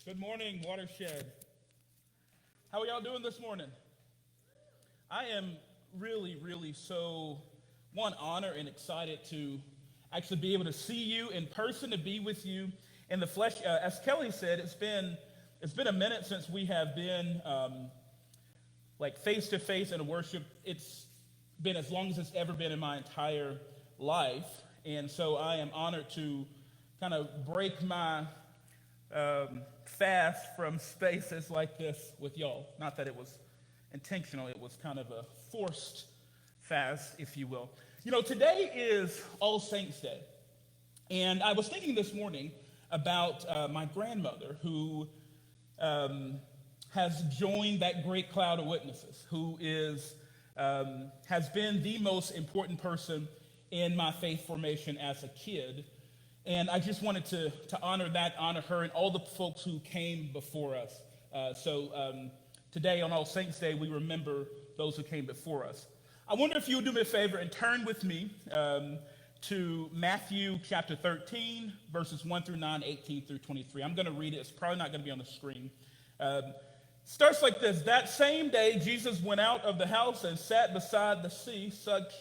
Good morning, Watershed. How are y'all doing this morning? I am really so, honored and excited to actually be able to see you in person, to be with you in the flesh. As Kelly said, it's been a minute since we have been face to face in a worship. It's been as long as it's ever been in my entire life, and so I am honored to kind of break my fast from spaces like this with y'all. Not that it was intentional, it was kind of a forced fast, if you will. You know, today is All Saints Day, and I was thinking this morning about my grandmother who has joined that great cloud of witnesses, who has been the most important person in my faith formation as a kid. And I just wanted to honor her, and all the folks who came before us. Today on All Saints Day, we remember those who came before us. I wonder if you would do me a favor and turn with me to Matthew chapter 13, verses 1 through 9, 18 through 23. I'm going to read it. It's probably not going to be on the screen. Starts like this. That same day, Jesus went out of the house and sat beside the sea. Such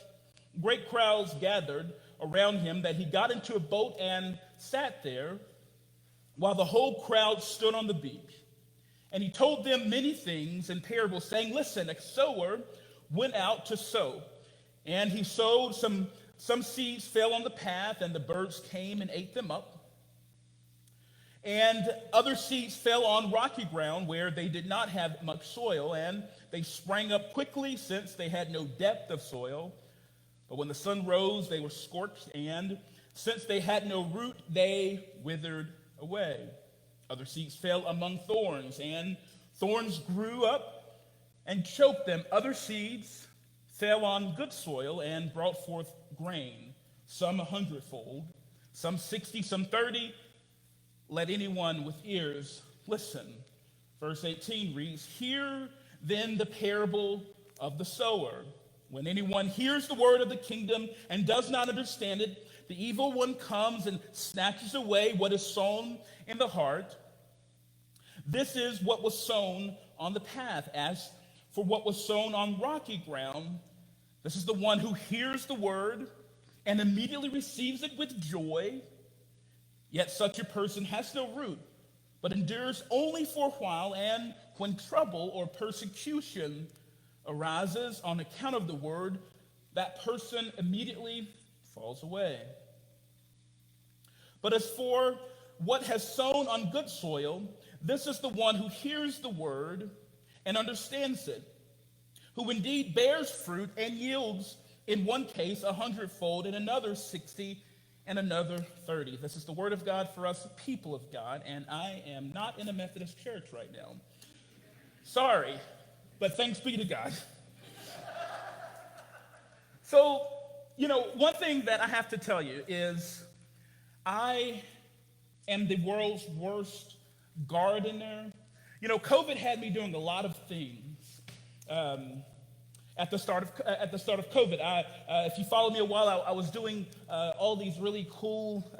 great crowds gathered around him that he got into a boat and sat there while the whole crowd stood on the beach. And he told them many things in parables, saying, listen, a sower went out to sow. And he sowed, some seeds fell on the path, and the birds came and ate them up. And other seeds fell on rocky ground where they did not have much soil, and they sprang up quickly since they had no depth of soil. But when the sun rose, they were scorched, and since they had no root, they withered away. Other seeds fell among thorns, and thorns grew up and choked them. Other seeds fell on good soil and brought forth grain, some 100-fold, some 60, some 30. Let anyone with ears listen. Verse 18 reads, hear then the parable of the sower. When anyone hears the word of the kingdom and does not understand it, the evil one comes and snatches away what is sown in the heart. This is what was sown on the path. As for what was sown on rocky ground, this is the one who hears the word and immediately receives it with joy. Yet such a person has no root, but endures only for a while, and when trouble or persecution arises on account of the word, that person immediately falls away. But as for what has sown on good soil, this is the one who hears the word and understands it, who indeed bears fruit and yields in one case 100-fold, in another 60, and another 30. This is the word of God for us, people of God, and I am not in a Methodist church right now. Sorry. But thanks be to God. So, one thing that I have to tell you is I am the world's worst gardener. COVID had me doing a lot of things. At the start of COVID, if you followed me a while, I was doing all these really cool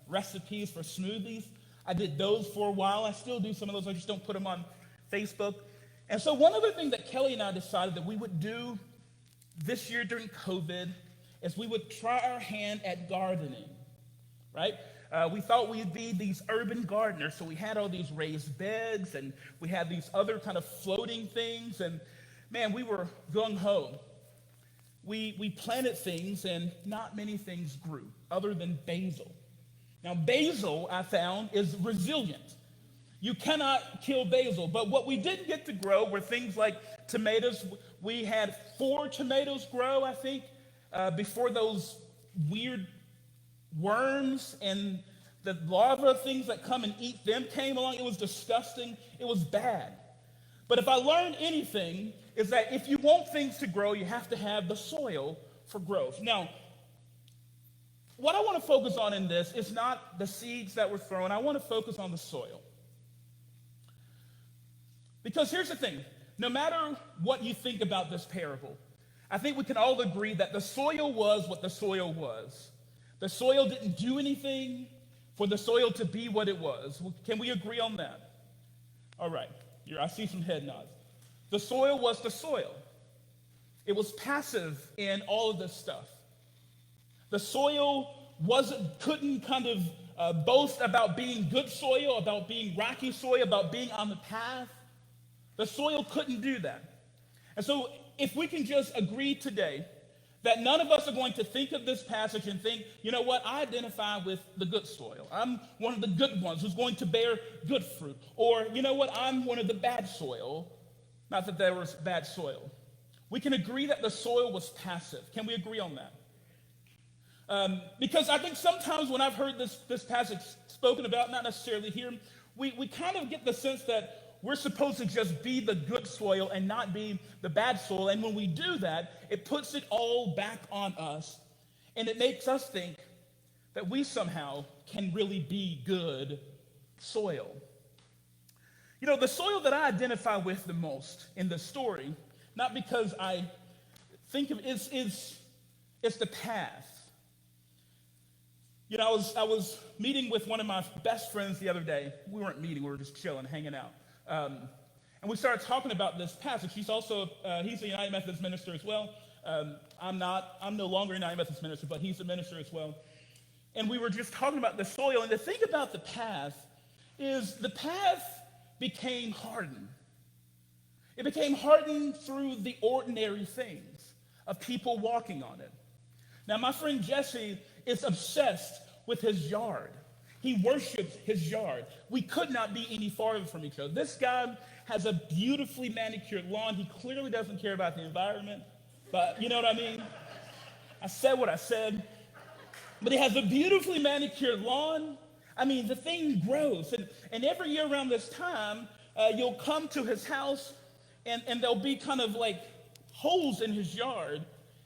recipes for smoothies. I did those for a while. I still do some of those. I just don't put them on Facebook. And so one other thing that Kelly and I decided that we would do this year during COVID is we would try our hand at gardening, right? We thought we'd be these urban gardeners, so we had all these raised beds, and we had these other kind of floating things, and man, we were gung-ho. We planted things, and not many things grew, other than basil. Now, basil, I found, is resilient. You cannot kill basil, but what we didn't get to grow were things like tomatoes. We had 4 tomatoes grow, I think, before those weird worms and the larva things that come and eat them came along. It was disgusting. It was bad. But if I learned anything, is that if you want things to grow, you have to have the soil for growth. Now, what I want to focus on in this is not the seeds that were thrown. I want to focus on the soil. Because here's the thing, no matter what you think about this parable, I think we can all agree that the soil was what the soil was. The soil didn't do anything for the soil to be what it was. Can we agree on that? All right, I see some head nods. The soil was the soil. It was passive in all of this stuff. The soil couldn't kind of boast about being good soil, about being rocky soil, about being on the path. The soil couldn't do that. And so if we can just agree today that none of us are going to think of this passage and think, you know what, I identify with the good soil. I'm one of the good ones who's going to bear good fruit. Or, you know what, I'm one of the bad soil. Not that there was bad soil. We can agree that the soil was passive. Can we agree on that? Because I think sometimes when I've heard this passage spoken about, not necessarily here, we kind of get the sense that we're supposed to just be the good soil and not be the bad soil. And when we do that, it puts it all back on us. And it makes us think that we somehow can really be good soil. You know, the soil that I identify with the most in the story, not because I think of it, it's the path. You know, I was meeting with one of my best friends the other day. We weren't meeting, we were just chilling, hanging out. And we started talking about this passage. He's a United Methodist minister as well. I'm no longer a United Methodist minister, but he's a minister as well. And we were just talking about the soil. And the thing about the path is the path became hardened. It became hardened through the ordinary things of people walking on it. Now, my friend Jesse is obsessed with his yard. He worships his yard. We could not be any farther from each other. This guy has a beautifully manicured lawn. He clearly doesn't care about the environment, but you know what I mean? I said what I said. But he has a beautifully manicured lawn. I mean, the thing grows. And every year around this time, you'll come to his house, and there'll be kind of like holes in his yard.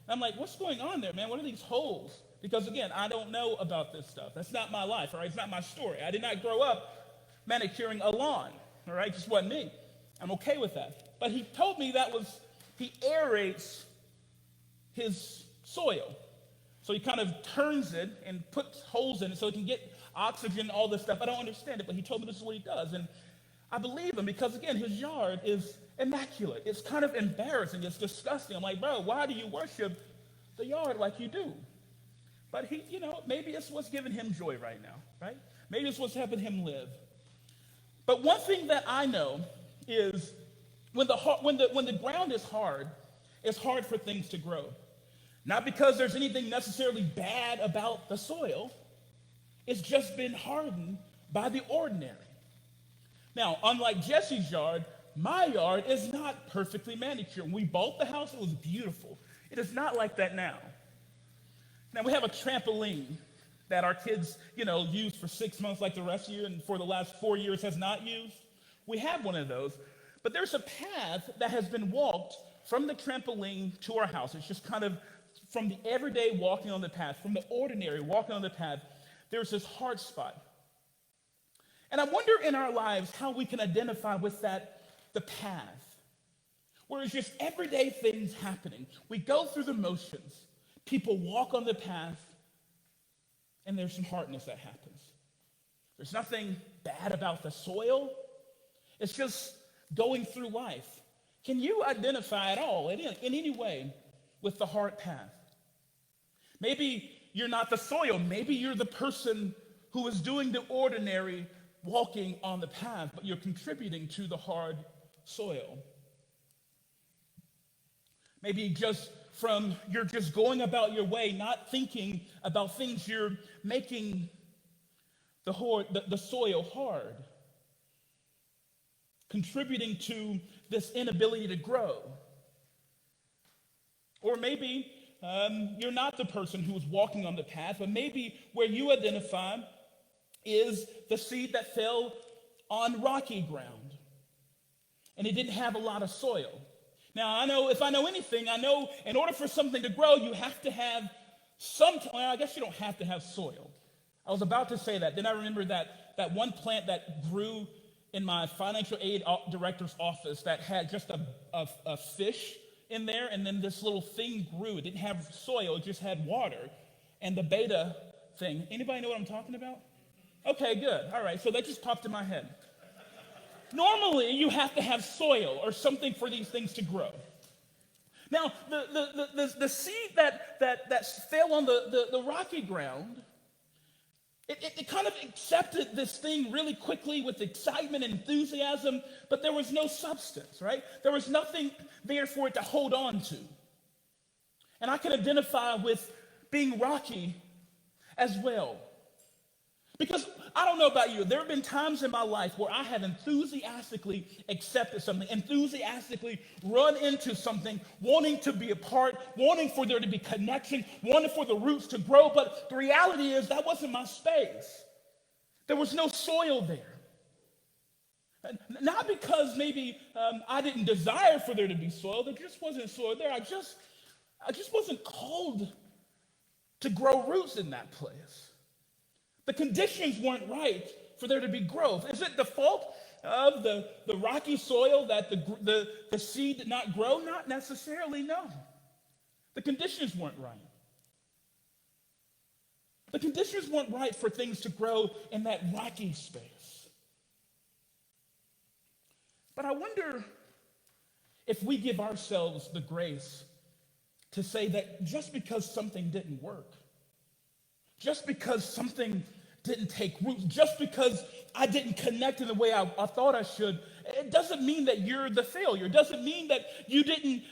And I'm like, what's going on there, man? What are these holes? Because again, I don't know about this stuff. That's not my life, all right? It's not my story. I did not grow up manicuring a lawn, all right? Just wasn't me. I'm okay with that. But he told me he aerates his soil. So he kind of turns it and puts holes in it so he can get oxygen, all this stuff. I don't understand it, but he told me this is what he does. And I believe him because, again, his yard is immaculate. It's kind of embarrassing. It's disgusting. I'm like, bro, why do you worship the yard like you do? But he, maybe it's what's giving him joy right now, right? Maybe it's what's helping him live. But one thing that I know is when the ground is hard, it's hard for things to grow. Not because there's anything necessarily bad about the soil. It's just been hardened by the ordinary. Now, unlike Jesse's yard, my yard is not perfectly manicured. When we bought the house, it was beautiful. It is not like that now. Now, we have a trampoline that our kids, use for 6 months like the rest of you, and for the last 4 years has not used. We have one of those, but there's a path that has been walked from the trampoline to our house. It's just kind of from the everyday walking on the path, from the ordinary walking on the path, there's this hard spot. And I wonder in our lives how we can identify with that, the path, where it's just everyday things happening. We go through the motions. People walk on the path, and there's some hardness that happens. There's nothing bad about the soil. It's just going through life. Can you identify at all, in any way, with the hard path? Maybe you're not the soil. Maybe you're the person who is doing the ordinary walking on the path, but you're contributing to the hard soil. Maybe you're just going about your way, not thinking about things. You're making the soil hard, contributing to this inability to grow. Or maybe you're not the person who's walking on the path, but maybe where you identify is the seed that fell on rocky ground, and it didn't have a lot of soil. Now, if I know anything, I know in order for something to grow, you have to have well, I guess you don't have to have soil. I was about to say that. Then I remember that one plant that grew in my financial aid director's office that had just a fish in there, and then this little thing grew. It didn't have soil, it just had water. And the beta thing, anybody know what I'm talking about? Okay, good. All right, so that just popped in my head. Normally, you have to have soil or something for these things to grow. Now, the seed that fell on the rocky ground, it kind of accepted this thing really quickly with excitement and enthusiasm, but there was no substance, right? There was nothing there for it to hold on to. And I can identify with being rocky as well. Because I don't know about you, there have been times in my life where I have enthusiastically accepted something, enthusiastically run into something, wanting to be a part, wanting for there to be connection, wanting for the roots to grow, but the reality is that wasn't my space. There was no soil there. Not because maybe I didn't desire for there to be soil, there just wasn't soil there. I just wasn't called to grow roots in that place. The conditions weren't right for there to be growth. Is it the fault of the rocky soil that the seed did not grow? Not necessarily, no. The conditions weren't right. The conditions weren't right for things to grow in that rocky space. But I wonder if we give ourselves the grace to say that just because something didn't work, just because something didn't take root, just because I didn't connect in the way I thought I should, it doesn't mean that you're the failure. It doesn't mean that you didn't,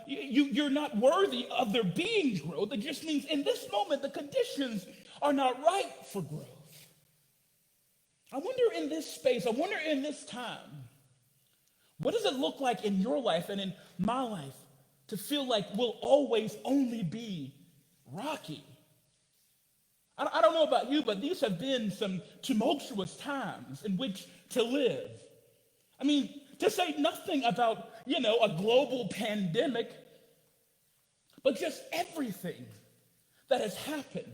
you're not worthy of there being growth. It just means in this moment, the conditions are not right for growth. I wonder in this space, I wonder in this time, what does it look like in your life and in my life to feel like we'll always only be rocky? I don't know about you, but these have been some tumultuous times in which to live. I mean, to say nothing about, a global pandemic, but just everything that has happened.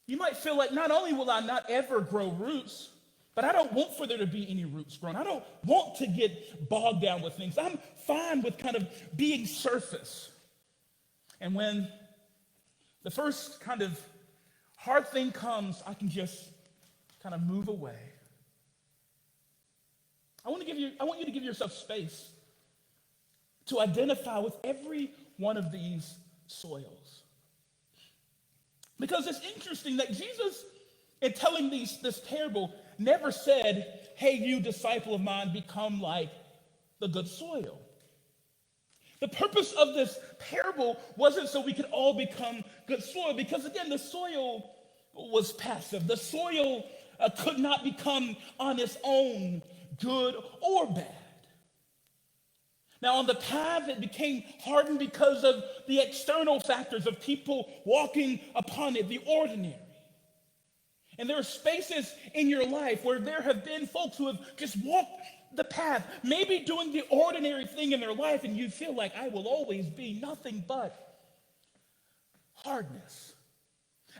You might feel like not only will I not ever grow roots, but I don't want for there to be any roots grown. I don't want to get bogged down with things. I'm fine with kind of being surface. And when the first kind of hard thing comes, I can just kind of move away. I want you to give yourself space to identify with every one of these soils. Because it's interesting that Jesus, in telling this parable, never said, hey, you disciple of mine, become like the good soil. The purpose of this parable wasn't so we could all become good soil, because again, the soil was passive. The soil could not become on its own good or bad. Now on the path, it became hardened because of the external factors of people walking upon it, the ordinary. And there are spaces in your life where there have been folks who have just walked the path, maybe doing the ordinary thing in their life, and you feel like I will always be nothing but hardness.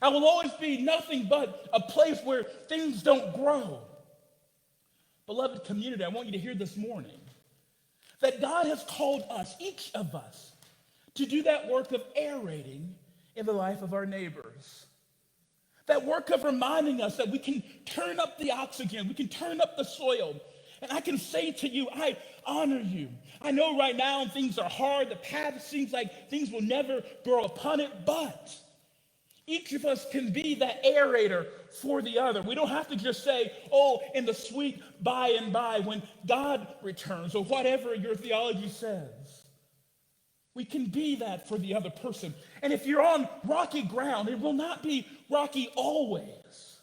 I will always be nothing but a place where things don't grow. Beloved community, I want you to hear this morning that God has called us, each of us, to do that work of aerating in the life of our neighbors. That work of reminding us that we can turn up the oxygen, we can turn up the soil. And I can say to you, I honor you. I know right now things are hard. The path seems like things will never grow upon it, but each of us can be that aerator for the other. We don't have to just say, oh, in the sweet by and by when God returns, or whatever your theology says. We can be that for the other person. And if you're on rocky ground, it will not be rocky always.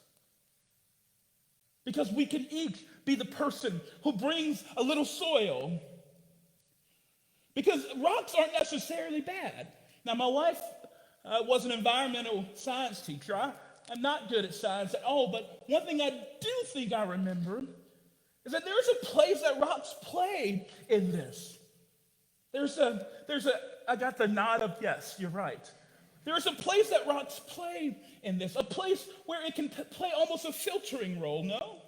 Because we can each be the person who brings a little soil. Because rocks aren't necessarily bad. Now, my wife was an environmental science teacher. I'm not good at science at all, but one thing I do think I remember is that there's a place that rocks play in this. I got the nod of yes, you're right. There's a place that rocks play in this, a place where it can play almost a filtering role, no?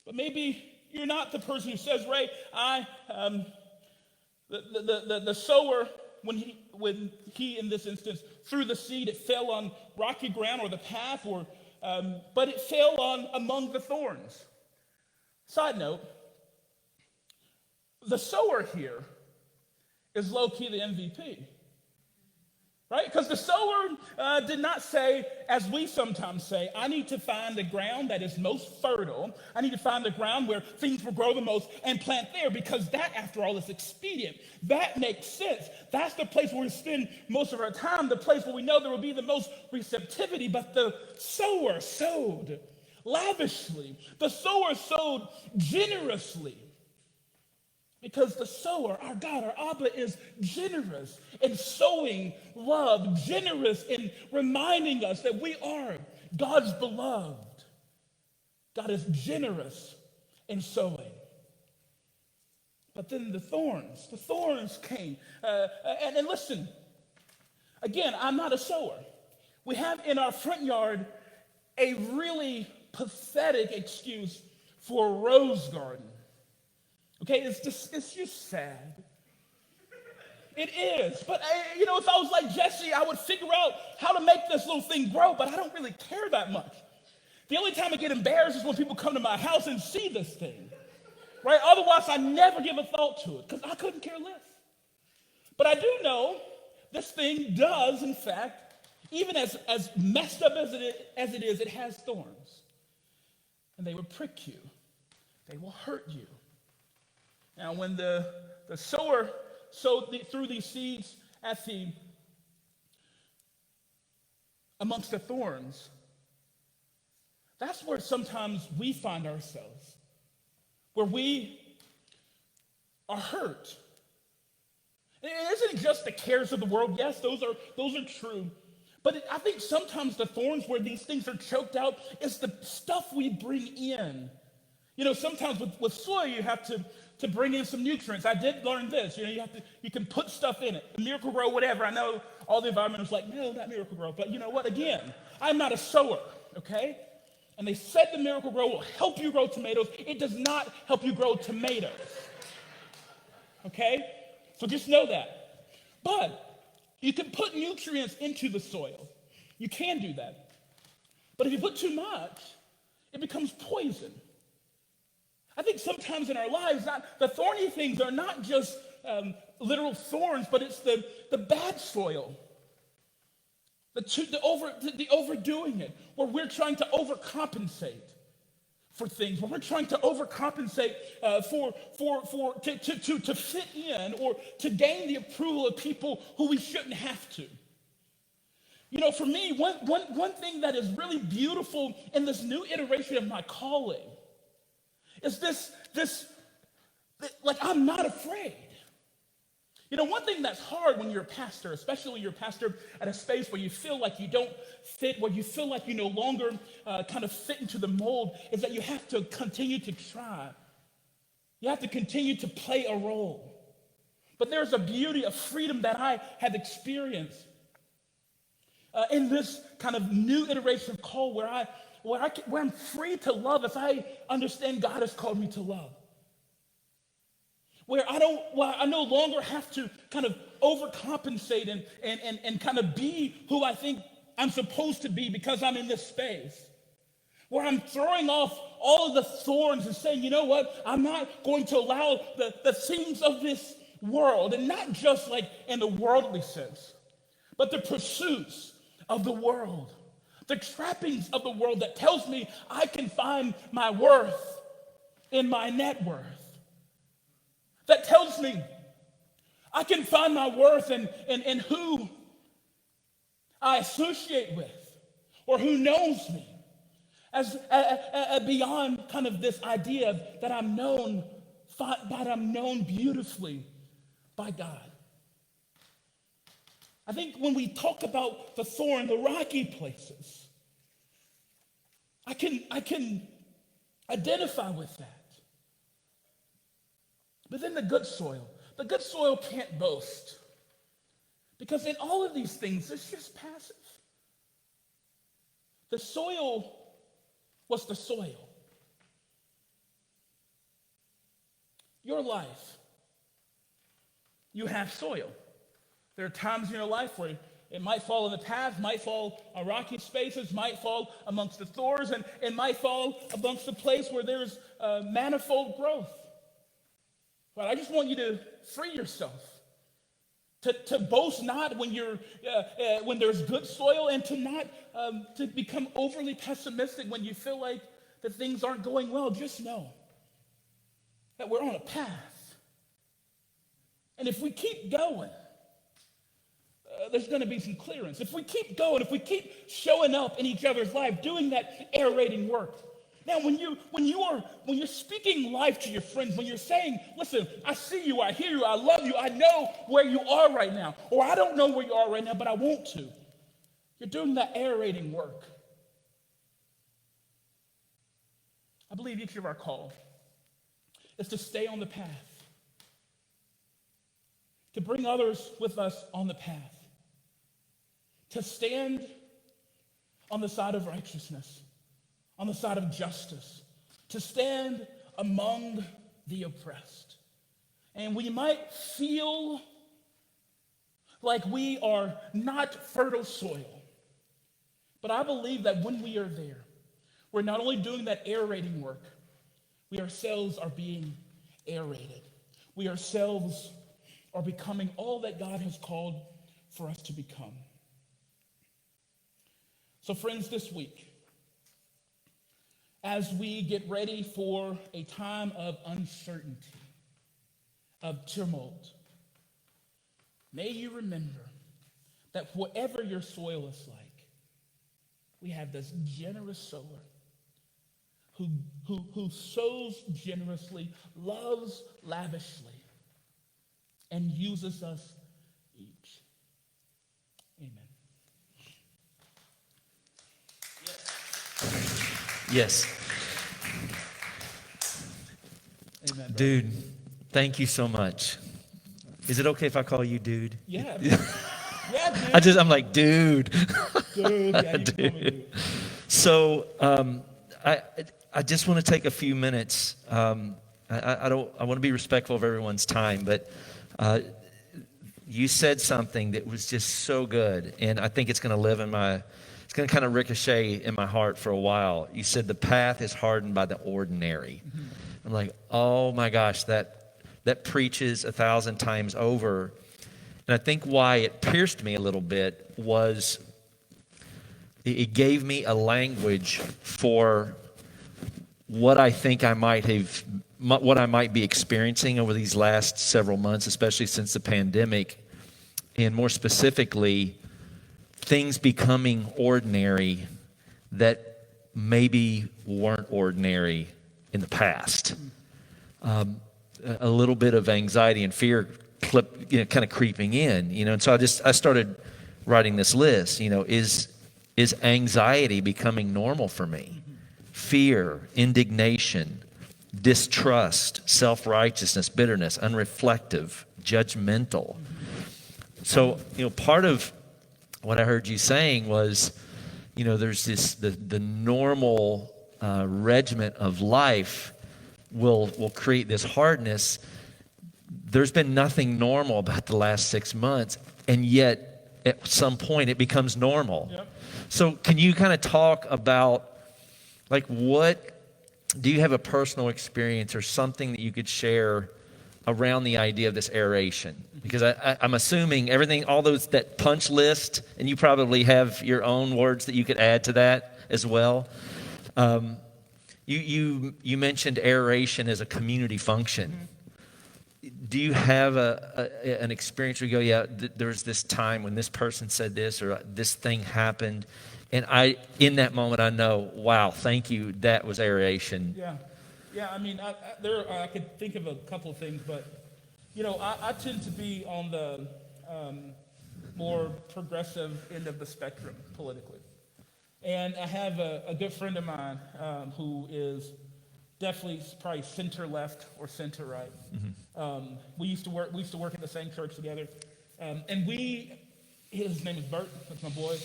But maybe you're not the person who says, Ray, the sower, when he in this instance threw the seed, it fell on rocky ground or the path, or but it fell on among the thorns. Side note, the sower here is low-key the MVP. Right? Because the sower did not say, as we sometimes say, I need to find the ground that is most fertile. I need to find the ground where things will grow the most and plant there, because that, after all, is expedient. That makes sense. That's the place where we spend most of our time, the place where we know there will be the most receptivity. But the sower sowed lavishly. The sower sowed generously. Because the sower, our God, our Abba, is generous in sowing love, generous in reminding us that we are God's beloved. God is generous in sowing. But then the thorns came. And listen, again, I'm not a sower. We have in our front yard a really pathetic excuse for a rose garden. Okay, it's just sad. It is. But, if I was like Jesse, I would figure out how to make this little thing grow, but I don't really care that much. The only time I get embarrassed is when people come to my house and see this thing, right? Otherwise, I never give a thought to it because I couldn't care less. But I do know this thing does, in fact, even as messed up as it is, it has thorns. And they will prick you. They will hurt you. Now, when the sower sowed through these seeds amongst the thorns, that's where sometimes we find ourselves, where we are hurt. It isn't just the cares of the world. Yes, those are true. But I think sometimes the thorns where these things are choked out is the stuff we bring in. Sometimes with soil you have to bring in some nutrients. I did learn this. You can put stuff in it. Miracle Grow, whatever. I know all the environmentalists are like, no, not Miracle Grow. But you know what? Again, I'm not a sower, okay? And they said the Miracle Grow will help you grow tomatoes. It does not help you grow tomatoes, okay? So just know that. But you can put nutrients into the soil. You can do that. But if you put too much, it becomes poison. I think sometimes in our lives, the thorny things are not just literal thorns, but it's the bad soil, the overdoing it, where we're trying to overcompensate for things, where we're trying to overcompensate to fit in or to gain the approval of people who we shouldn't have to. For me, one thing that is really beautiful in this new iteration of my calling is this, I'm not afraid. One thing that's hard when you're a pastor, especially when you're a pastor at a space where you feel like you don't fit, where you feel like you no longer kind of fit into the mold, is that you have to continue to try. You have to continue to play a role. But there's a beauty, a freedom that I have experienced in this kind of new iteration of call where I'm free to love as I understand God has called me to love. Where I no longer have to kind of overcompensate and kind of be who I think I'm supposed to be because I'm in this space. Where I'm throwing off all of the thorns and saying, you know what, I'm not going to allow the things of this world, and not just like in the worldly sense, but the pursuits of the world. The trappings of the world that tells me I can find my worth in my net worth. That tells me I can find my worth in who I associate with or who knows me, as beyond kind of this idea that I'm known beautifully by God. I think when we talk about the thorn, the rocky places, I can identify with that. But then the good soil can't boast. Because in all of these things, it's just passive. The soil was the soil. Your life, you have soil. There are times in your life where It might fall in the path, might fall on rocky spaces, might fall amongst the thorns, and it might fall amongst the place where there's manifold growth. But I just want you to free yourself. To boast not when when there's good soil, and to not to become overly pessimistic when you feel like that things aren't going well. Just know that we're on a path. And if we keep going, there's going to be some clearance. If we keep going, if we keep showing up in each other's life, doing that aerating work. Now, when you're speaking life to your friends, when you're saying, listen, I see you, I hear you, I love you, I know where you are right now, or I don't know where you are right now, but I want to. You're doing that aerating work. I believe each of our call is to stay on the path, to bring others with us on the path, to stand on the side of righteousness, on the side of justice, to stand among the oppressed. And we might feel like we are not fertile soil, but I believe that when we are there, we're not only doing that aerating work, we ourselves are being aerated. We ourselves are becoming all that God has called for us to become. So friends, this week, as we get ready for a time of uncertainty, of tumult, may you remember that whatever your soil is like, we have this generous sower who sows generously, loves lavishly, and uses us each. Amen. Yes. Amen. Dude, thank you so much. Is it okay if I call you dude? Yeah. Yeah, dude. I'm like, dude. Dude, yeah, you can call me dude. So I just want to take a few minutes. I want to be respectful of everyone's time, but you said something that was just so good, and I think it's going to live in it's going to kind of ricochet in my heart for a while. You said the path is hardened by the ordinary. Mm-hmm. I'm like, oh my gosh, that preaches 1,000 times over. And I think why it pierced me a little bit was it gave me a language for what I think what I might be experiencing over these last several months, especially since the pandemic, and more specifically, things becoming ordinary that maybe weren't ordinary in the past. A little bit of anxiety and fear kind of creeping in, and so I started writing this list. Is anxiety becoming normal for me? Fear, indignation, distrust, self-righteousness, bitterness, unreflective, judgmental. So, part of what I heard you saying was, there's the normal regiment of life will create this hardness. There's been nothing normal about the last 6 months, and yet at some point it becomes normal. Yep. So can you kind of talk about, like, what do you have a personal experience or something that you could share around the idea of this aeration? Because I'm assuming everything, all that punch list, and you probably have your own words that you could add to that as well. You mentioned aeration as a community function. Mm-hmm. Do you have an experience where you go, yeah, there was this time when this person said this or this thing happened, and in that moment I know, wow, thank you, that was aeration. Yeah. I mean, I could think of a couple of things, but I tend to be on the more progressive end of the spectrum politically, and I have a good friend of mine who is definitely probably center left or center right. Mm-hmm. We used to work at the same church together, and his name is Bert. That's my boy.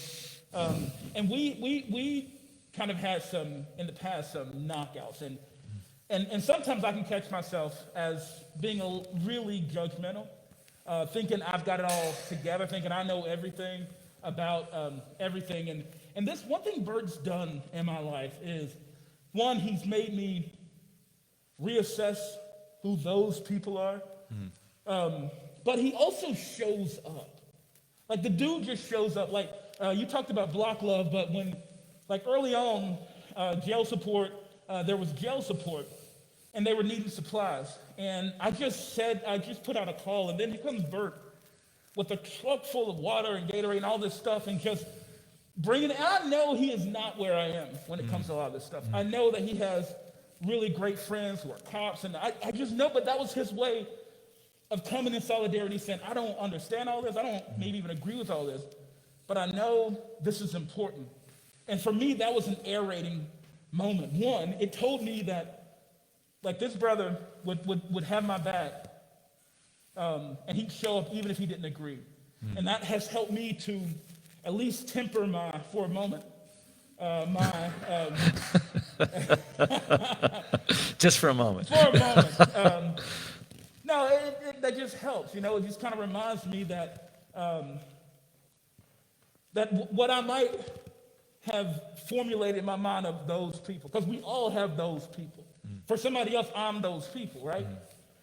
And we kind of had some knockouts, and sometimes I can catch myself as being really judgmental, thinking I've got it all together, thinking I know everything. about everything. And this one thing Bert's done in my life is, one, he's made me reassess who those people are. But he also shows up. Like the dude just shows up. Like you talked about block love, but when, like early on, jail support, there was jail support, and they were needing supplies. And I just put out a call, and then here comes Bert with a truck full of water and Gatorade and all this stuff, and just bringing it. And I know he is not where I am when it comes to a lot of this stuff. I know that he has really great friends who are cops, and I just know, but that was his way of coming in solidarity, saying, I don't understand all this, I don't maybe even agree with all this, but I know this is important. And for me, that was an aerating moment. One, it told me that, like, this brother would have my back, and he'd show up even if he didn't agree. And that has helped me to at least temper for a moment, Just for a moment. For a moment. No, that just helps. It just kind of reminds me that what I might have formulated in my mind of those people, because we all have those people. For somebody else, I'm those people, right?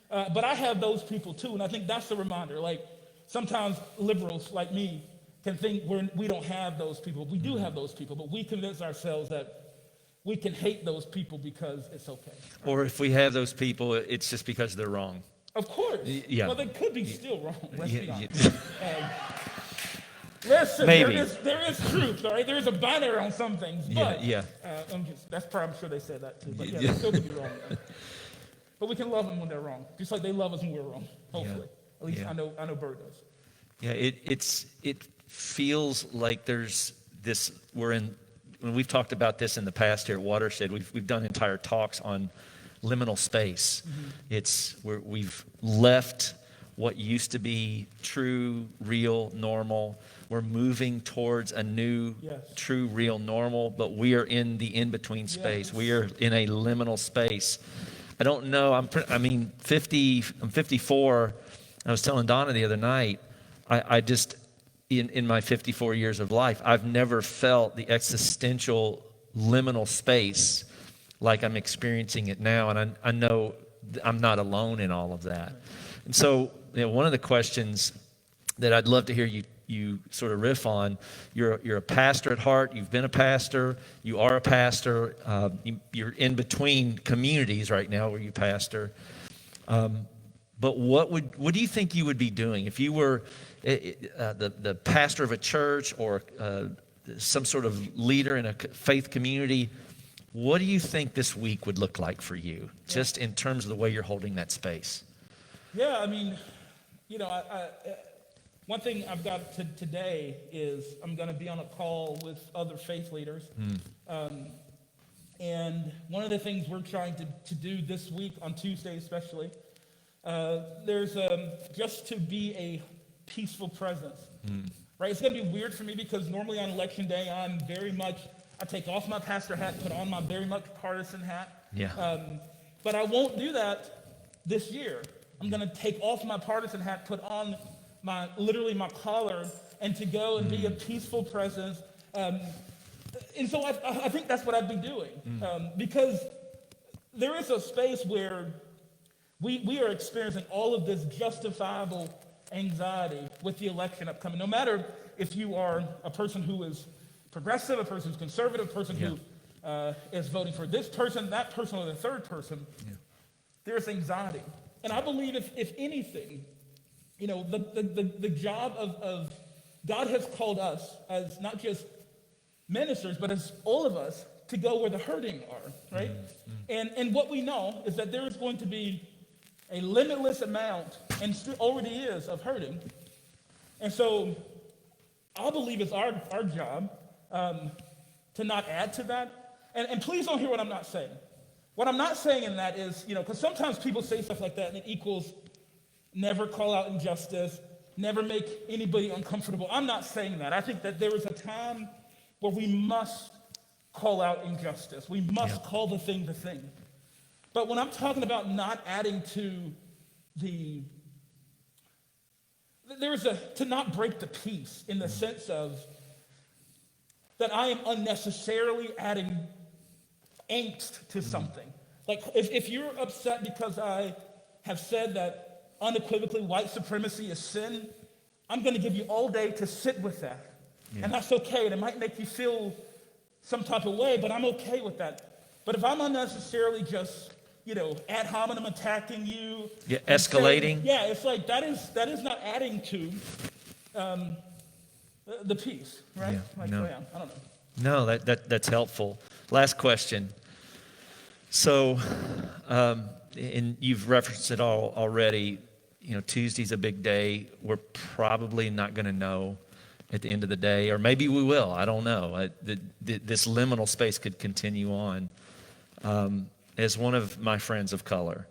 But I have those people too, and I think that's the reminder. Like, sometimes liberals like me can think we don't have those people. We do have those people, but we convince ourselves that we can hate those people because it's okay. Right? Or if we have those people, it's just because they're wrong. Of course. Yeah. Well, they could be still wrong. Let's be Yeah, honest. Listen, Maybe. there is truth, all right? There is a binary on some things, but Yeah. I'm sure they said that too. But yeah, they still could be wrong. But we can love them when they're wrong, just like they love us when we're wrong. Hopefully, at least I know Bert does. Yeah, it feels like there's this. When we've talked about this in the past here at Watershed, we've done entire talks on liminal space. It's where we've left what used to be true, real, normal. We're moving towards a new, true, real, normal, but we are in the in-between space. Yes. We are in a liminal space. I don't know. I'm 54. I was telling Donna the other night, I just, in my 54 years of life, I've never felt the existential liminal space like I'm experiencing it now, and I know I'm not alone in all of that. And so, one of the questions that I'd love to hear you sort of riff on, you're a pastor at heart, you've been a pastor, you are a pastor, you're in between communities right now where you pastor. But what do you think you would be doing if you were the pastor of a church or some sort of leader in a faith community? What do you think this week would look like for you, just in terms of the way you're holding that space? Yeah, I mean, one thing I've got today is I'm going to be on a call with other faith leaders. And one of the things we're trying to do this week, on Tuesday especially, there's just to be a peaceful presence. Right? It's going to be weird for me because normally on Election Day, I take off my pastor hat, put on my very much partisan hat. Yeah. But I won't do that this year. I'm going to take off my partisan hat, put on my collar, and to go and be a peaceful presence. And so I think that's what I'd be doing. Because there is a space where we are experiencing all of this justifiable anxiety with the election upcoming. No matter if you are a person who is progressive, a person who's conservative, a person who is voting for this person, that person, or the third person, there's anxiety. And I believe if anything, the job of God has called us as not just ministers, but as all of us to go where the hurting are, right? And what we know is that there is going to be a limitless amount, and still already is, of hurting. And so I believe it's our job to not add to that. And please don't hear what I'm not saying. What I'm not saying in that is, because sometimes people say stuff like that and it equals never call out injustice, never make anybody uncomfortable. I'm not saying that. I think that there is a time where we must call out injustice. We must call the thing the thing. But when I'm talking about not adding to to not break the peace in the sense of that I am unnecessarily adding angst to something. Like if you're upset because I have said that unequivocally white supremacy is sin, I'm going to give you all day to sit with that. Yeah. And that's okay. And it might make you feel some type of way, but I'm okay with that. But if I'm unnecessarily just, ad hominem attacking you. Yeah, escalating. Saying, it's like that is not adding to the peace, right? Yeah, I don't know. No, that's helpful. Last question. So, and you've referenced it all already. Tuesday's a big day. We're probably not going to know at the end of the day, or maybe we will. I don't know. This liminal space could continue on. As one of my friends of color,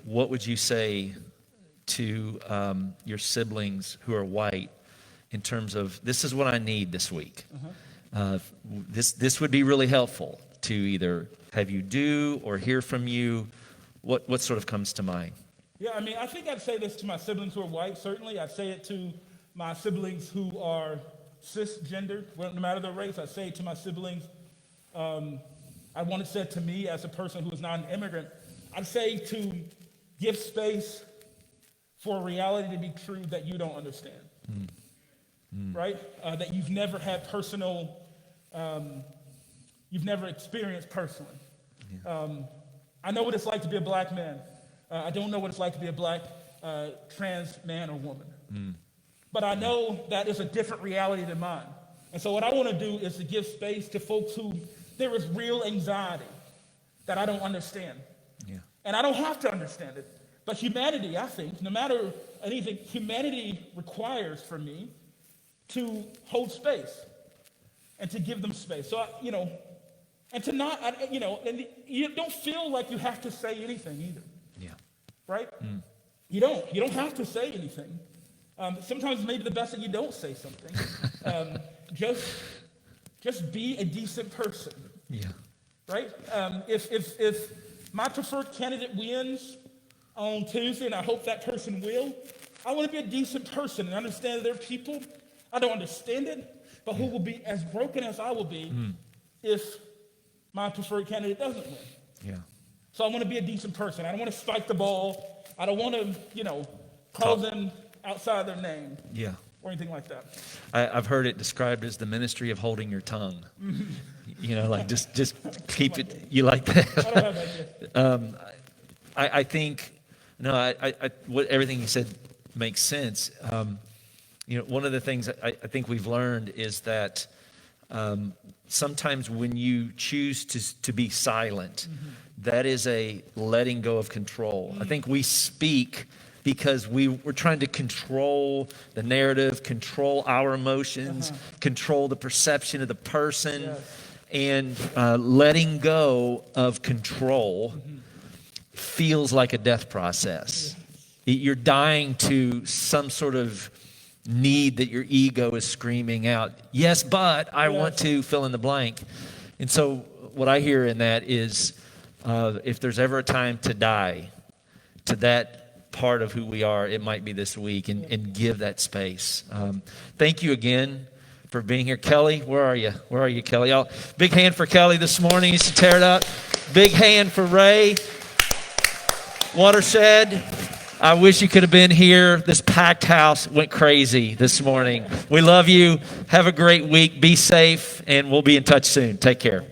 what would you say to your siblings who are white in terms of, this is what I need this week? This would be really helpful to either have you do or hear from you. What sort of comes to mind? Yeah, I think I'd say this to my siblings who are white, certainly. I'd say it to my siblings who are cisgendered, no matter their race. I'd say it to my siblings. I want to say it to me as a person who is not an immigrant. I'd say to give space for reality to be true that you don't understand, right? That you've never had you've never experienced personally. Yeah. I know what it's like to be a black man. I don't know what it's like to be a black trans man or woman. But I know that is a different reality than mine. And so what I want to do is to give space to folks who there is real anxiety that I don't understand. Yeah. And I don't have to understand it. But humanity, I think, no matter anything, humanity requires for me to hold space and to give them space. So, and to not, and you don't feel like you have to say anything either. Yeah. Right? You don't have to say anything. Sometimes maybe the best that you don't say something. Just be a decent person. Yeah. Right? If my preferred candidate wins on Tuesday, and I hope that person will, I want to be a decent person and understand that there are people, I don't understand it, but who will be as broken as I will be if my preferred candidate doesn't win. Yeah. So I want to be a decent person. I don't want to spike the ball. I don't want to, call them outside their name. Yeah. Or anything like that. I've heard it described as the ministry of holding your tongue. Like just keep it. You like that? I don't have that yet. I think what everything you said makes sense. One of the things I think we've learned is that sometimes when you choose to be silent, that is a letting go of control. I think we speak because we're trying to control the narrative, control our emotions, control the perception of the person. Yes. And letting go of control feels like a death process. Yes. You're dying to some sort of need that your ego is screaming out, yes, but I want to fill in the blank. And so what I hear in that is if there's ever a time to die to that part of who we are, it might be this week, and give that space. Thank you again for being here. Kelly, where are you? Where are you, Kelly? Big hand for Kelly this morning. He used to tear it up. Big hand for Ray. Watershed, I wish you could have been here. This packed house went crazy this morning. We love you. Have a great week. Be safe, and we'll be in touch soon. Take care.